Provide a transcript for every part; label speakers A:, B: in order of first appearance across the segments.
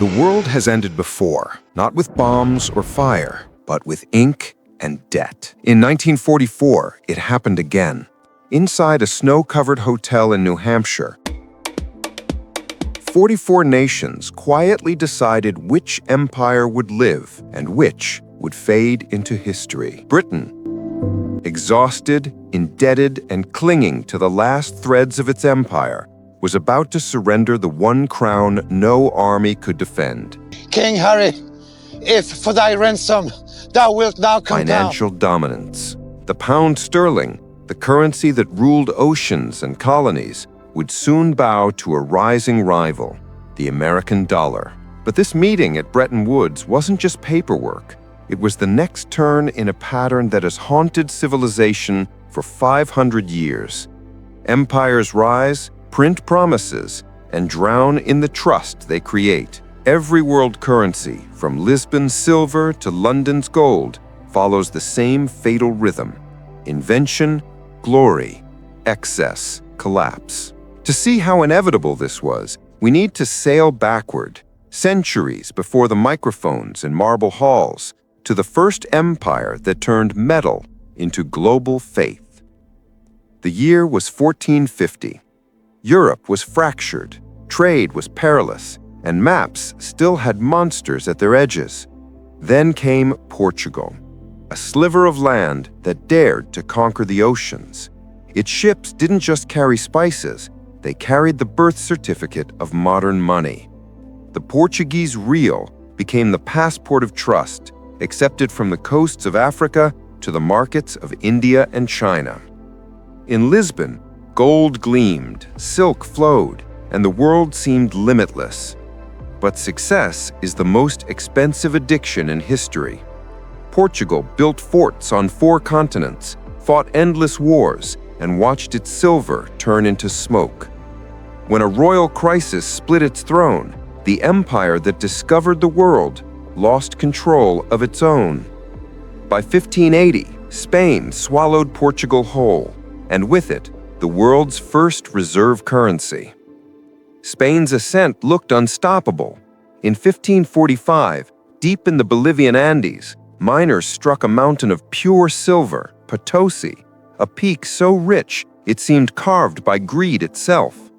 A: The world has ended before, not with bombs or fire, but with ink and debt. In 1944, it happened again. Inside a snow-covered hotel in New Hampshire, 44 nations quietly decided which empire would live and which would fade into history. Britain, exhausted, indebted, and clinging to the last threads of its empire, was about to surrender the one crown no army could defend.
B: King Harry, if for thy ransom thou wilt now come down.
A: Financial dominance. The pound sterling, the currency that ruled oceans and colonies, would soon bow to a rising rival, the American dollar. But this meeting at Bretton Woods wasn't just paperwork. It was the next turn in a pattern that has haunted civilization for 500 years. Empires rise, print promises, and drown in the trust they create. Every world currency, from Lisbon's silver to London's gold, follows the same fatal rhythm: invention, glory, excess, collapse. To see how inevitable this was, we need to sail backward, centuries before the microphones in marble halls, to the first empire that turned metal into global faith. The year was 1450. Europe was fractured, trade was perilous, and maps still had monsters at their edges. Then came Portugal, a sliver of land that dared to conquer the oceans. Its ships didn't just carry spices, they carried the birth certificate of modern money. The Portuguese real became the passport of trust, accepted from the coasts of Africa to the markets of India and China. In Lisbon, gold gleamed, silk flowed, and the world seemed limitless. But success is the most expensive addiction in history. Portugal built forts on 4 continents, fought endless wars, and watched its silver turn into smoke. When a royal crisis split its throne, the empire that discovered the world lost control of its own. By 1580, Spain swallowed Portugal whole, and with it, the world's first reserve currency. Spain's ascent looked unstoppable. In 1545, deep in the Bolivian Andes, miners struck a mountain of pure silver, Potosi, a peak so rich it seemed carved by greed itself.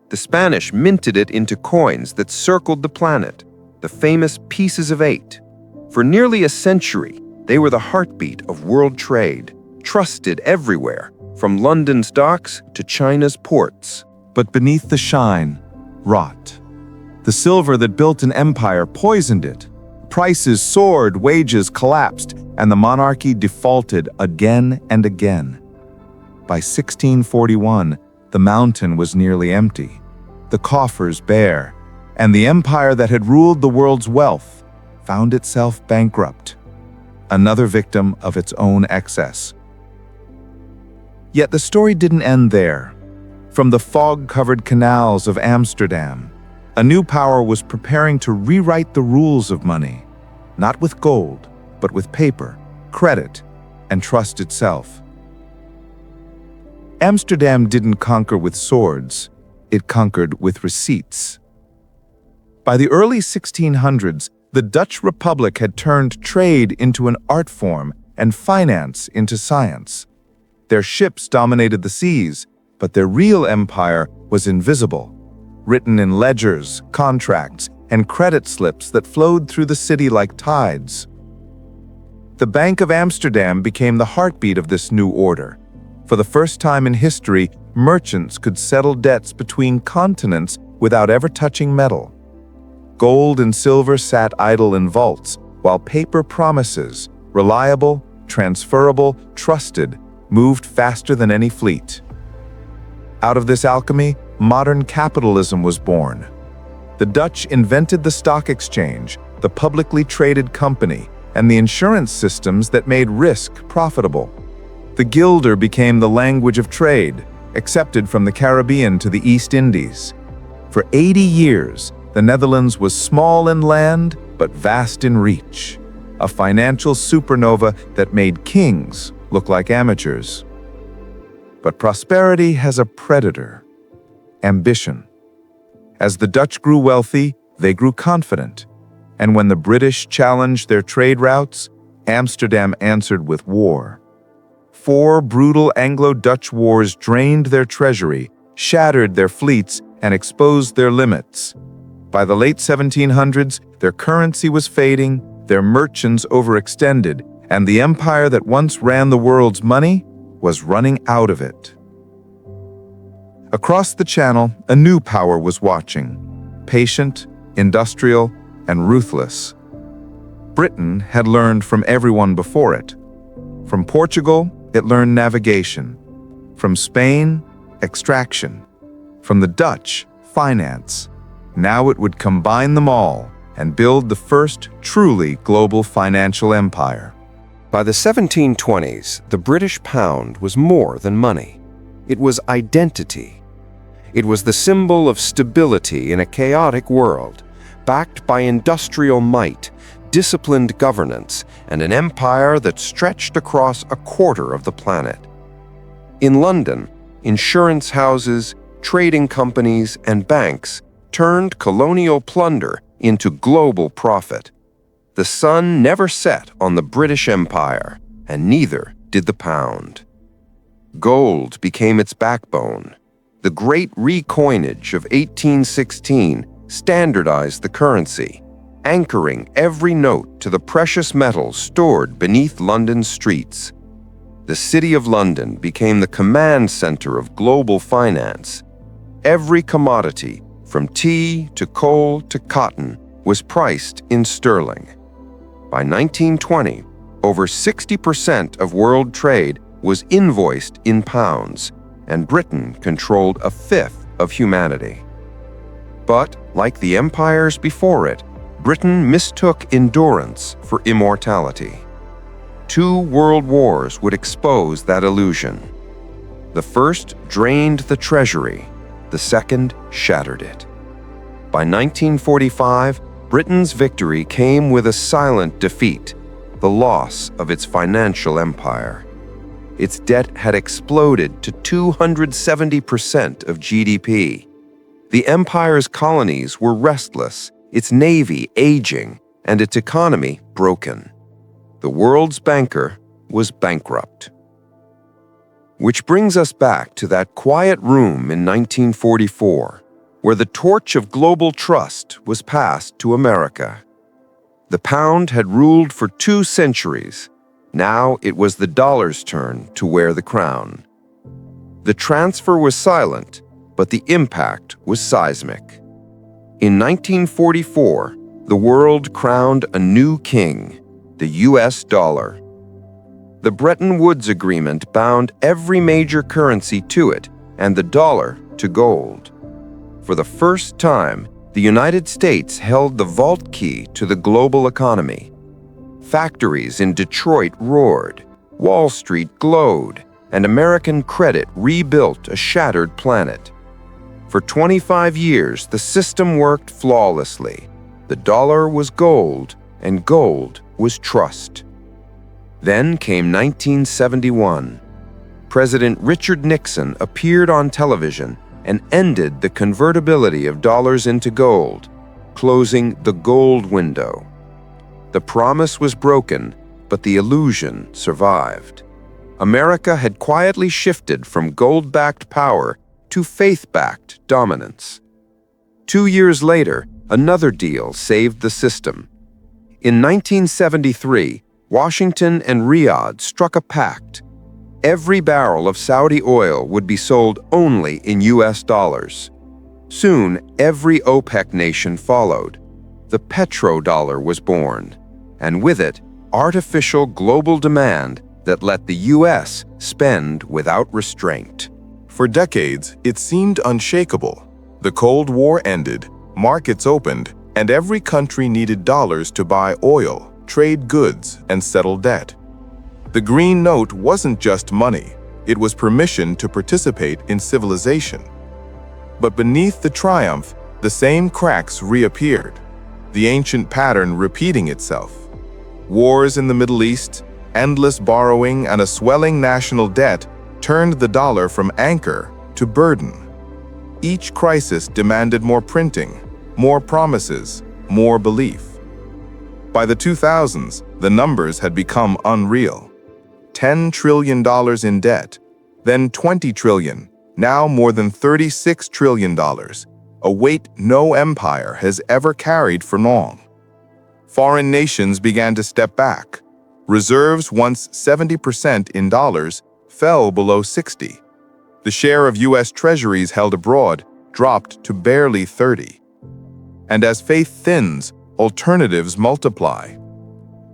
A: The Spanish minted it into coins that circled the planet, the famous pieces of 8. For nearly a century, they were the heartbeat of world trade, trusted everywhere, from London's docks to China's ports.
C: But beneath the shine, rot. The silver that built an empire poisoned it. Prices soared, wages collapsed, and the monarchy defaulted again and again. By 1641, the mountain was nearly empty, the coffers bare, and the empire that had ruled the world's wealth found itself bankrupt, another victim of its own excess. Yet the story didn't end there. From the fog-covered canals of Amsterdam, a new power was preparing to rewrite the rules of money, not with gold, but with paper, credit, and trust itself. Amsterdam didn't conquer with swords, it conquered with receipts. By the early 1600s, the Dutch Republic had turned trade into an art form and finance into science. Their ships dominated the seas, but their real empire was invisible, written in ledgers, contracts, and credit slips that flowed through the city like tides. The Bank of Amsterdam became the heartbeat of this new order. For the first time in history, merchants could settle debts between continents without ever touching metal. Gold and silver sat idle in vaults, while paper promises, reliable, transferable, trusted, moved faster than any fleet. Out of this alchemy, modern capitalism was born. The Dutch invented the stock exchange, the publicly traded company, and the insurance systems that made risk profitable. The guilder became the language of trade, accepted from the Caribbean to the East Indies. For 80 years, the Netherlands was small in land, but vast in reach, a financial supernova that made kings look like amateurs. But prosperity has a predator: ambition. As the Dutch grew wealthy, they grew confident. And when the British challenged their trade routes, Amsterdam answered with war. 4 brutal Anglo-Dutch wars drained their treasury, shattered their fleets, and exposed their limits. By the late 1700s, their currency was fading, their merchants overextended, and the empire that once ran the world's money was running out of it. Across the Channel, a new power was watching, patient, industrial, and ruthless. Britain had learned from everyone before it. From Portugal, it learned navigation. From Spain, extraction. From the Dutch, finance. Now it would combine them all and build the first truly global financial empire.
A: By the 1720s, the British pound was more than money. It was identity. It was the symbol of stability in a chaotic world, backed by industrial might, disciplined governance, and an empire that stretched across a quarter of the planet. In London, insurance houses, trading companies, and banks turned colonial plunder into global profit. The sun never set on the British Empire, and neither did the pound. Gold became its backbone. The Great Recoinage of 1816 standardized the currency, anchoring every note to the precious metals stored beneath London's streets. The City of London became the command center of global finance. Every commodity, from tea to coal to cotton, was priced in sterling. By 1920, over 60% of world trade was invoiced in pounds, and Britain controlled a fifth of humanity. But, like the empires before it, Britain mistook endurance for immortality. 2 world wars would expose that illusion. The first drained the treasury, the second shattered it. By 1945, Britain's victory came with a silent defeat, the loss of its financial empire. Its debt had exploded to 270% of GDP. The empire's colonies were restless, its navy aging, and its economy broken. The world's banker was bankrupt. Which brings us back to that quiet room in 1944, where the torch of global trust was passed to America. The pound had ruled for 2 centuries. Now it was the dollar's turn to wear the crown. The transfer was silent, but the impact was seismic. In 1944, the world crowned a new king, the US dollar. The Bretton Woods Agreement bound every major currency to it and the dollar to gold. For the first time, the United States held the vault key to the global economy. Factories in Detroit roared, Wall Street glowed, and American credit rebuilt a shattered planet. For 25 years, the system worked flawlessly. The dollar was gold, and gold was trust. Then came 1971. President Richard Nixon appeared on television and ended the convertibility of dollars into gold, closing the gold window. The promise was broken, but the illusion survived. America had quietly shifted from gold-backed power to faith-backed dominance. 2 years later, another deal saved the system. In 1973, Washington and Riyadh struck a pact. Every barrel of Saudi oil would be sold only in US dollars. Soon, every OPEC nation followed. The petrodollar was born, and with it, artificial global demand that let the US spend without restraint.
C: For decades, it seemed unshakable. The Cold War ended, markets opened, and every country needed dollars to buy oil, trade goods, and settle debt. The green note wasn't just money, it was permission to participate in civilization. But beneath the triumph, the same cracks reappeared, the ancient pattern repeating itself. Wars in the Middle East, endless borrowing, and a swelling national debt turned the dollar from anchor to burden. Each crisis demanded more printing, more promises, more belief. By the 2000s, the numbers had become unreal. $10 trillion in debt, then $20 trillion, now more than $36 trillion, a weight no empire has ever carried for long. Foreign nations began to step back. Reserves, once 70% in dollars, fell below 60. The share of U.S. treasuries held abroad dropped to barely 30. And as faith thins, alternatives multiply.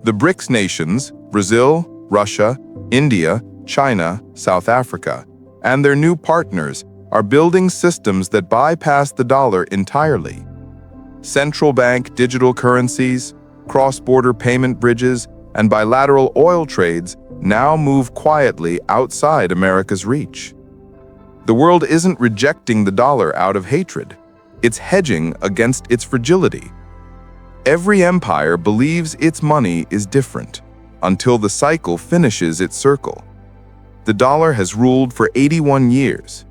C: The BRICS nations, Brazil, Russia, India, China, South Africa, and their new partners are building systems that bypass the dollar entirely. Central bank digital currencies, cross-border payment bridges, and bilateral oil trades now move quietly outside America's reach. The world isn't rejecting the dollar out of hatred. It's hedging against its fragility. Every empire believes its money is different until the cycle finishes its circle. The dollar has ruled for 81 years.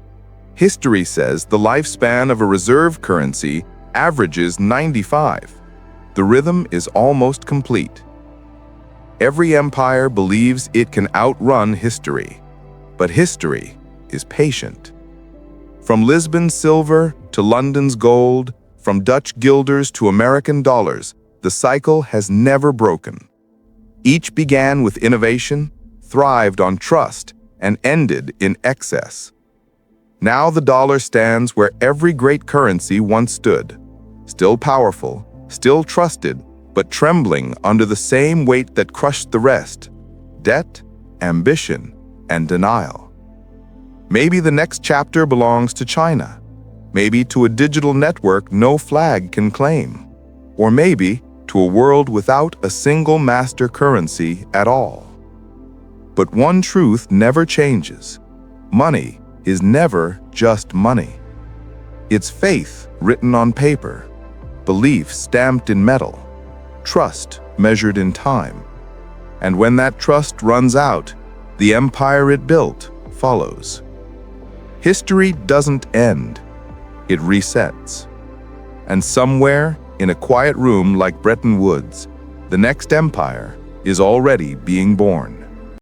C: History says the lifespan of a reserve currency averages 95. The rhythm is almost complete. Every empire believes it can outrun history, but history is patient. From Lisbon's silver to London's gold, from Dutch guilders to American dollars, the cycle has never broken. Each began with innovation, thrived on trust, and ended in excess. Now the dollar stands where every great currency once stood, still powerful, still trusted, but trembling under the same weight that crushed the rest: debt, ambition, and denial. Maybe the next chapter belongs to China, maybe to a digital network no flag can claim, or maybe to a world without a single master currency at all. But one truth never changes: money is never just money. It's faith written on paper, belief stamped in metal, trust measured in time. And when that trust runs out, the empire it built follows. History doesn't end, it resets. And somewhere in a quiet room like Bretton Woods, the next empire is already being born.